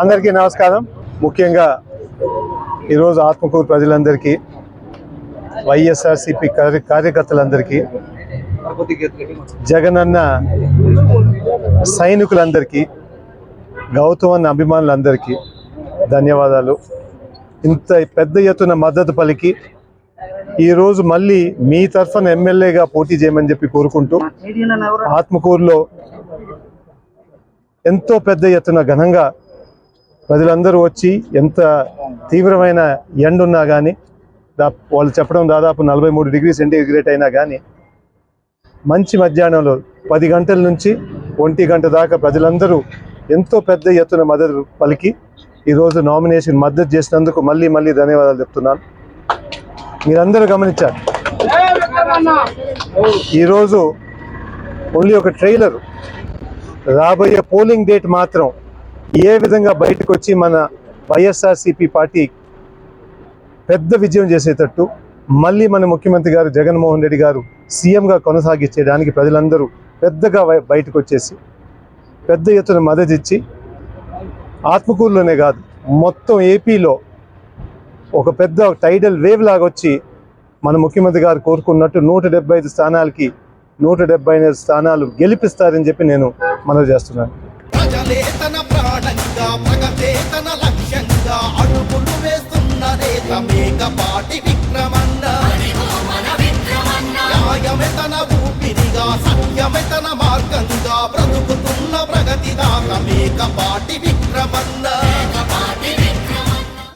అందరికీ నమస్కారం. ముఖ్యంగా ఈరోజు ఆత్మకూరు ప్రజలందరికీ, వైఎస్ఆర్సీపీ కార్యకర్తలందరికీ, జగనన్న సైనికులందరికీ, గౌతమన్న అభిమానులందరికీ ధన్యవాదాలు. ఇంత పెద్ద ఎత్తున మద్దతు పలికి ఈరోజు మళ్ళీ మీ తరఫున ఎమ్మెల్యేగా పోటీ చేయమని చెప్పి కోరుకుంటూ, ఆత్మకూరులో ఎంతో పెద్ద ఎత్తున ఘనంగా ప్రజలందరూ వచ్చి, ఎంత తీవ్రమైన ఎండ ఉన్నా కానీ, వాళ్ళు చెప్పడం దాదాపు 43 డిగ్రీ సెంటీగ్రేడ్ అయినా కానీ, మంచి మధ్యాహ్నంలో 10 గంటల నుంచి 1 గంట దాకా ప్రజలందరూ ఎంతో పెద్ద ఎత్తున మద్దతు పలికి ఈరోజు నామినేషన్ మద్దతు చేసినందుకు మళ్ళీ ధన్యవాదాలు చెప్తున్నాను. మీరందరూ గమనించారు, ఈరోజు ఓన్లీ ఒక ట్రైలర్, రాబోయే పోలింగ్ డేట్ మాత్రం ఏ విధంగా బయటకు వచ్చి మన వైఎస్ఆర్సీపీ పార్టీ పెద్ద విజయం చేసేటట్టు, మళ్ళీ మన ముఖ్యమంత్రి గారు జగన్మోహన్ రెడ్డి గారు సీఎంగా కొనసాగించేయడానికి ప్రజలందరూ పెద్దగా బయటకు వచ్చేసి పెద్ద ఎత్తున మద్దతు ఇచ్చి, ఆత్మకూరులోనే కాదు మొత్తం ఏపీలో ఒక పెద్ద టైడల్ వేవ్ లాగా వచ్చి మన ముఖ్యమంత్రి గారు కోరుకున్నట్టు 175 స్థానాలకి 175 స్థానాలు గెలిపిస్తారని చెప్పి నేను మనవి చేస్తున్నాను. మార్గంగా బ్రతుకుతున్న ప్రగతి దాకా మేకపాటి విక్రమన్న.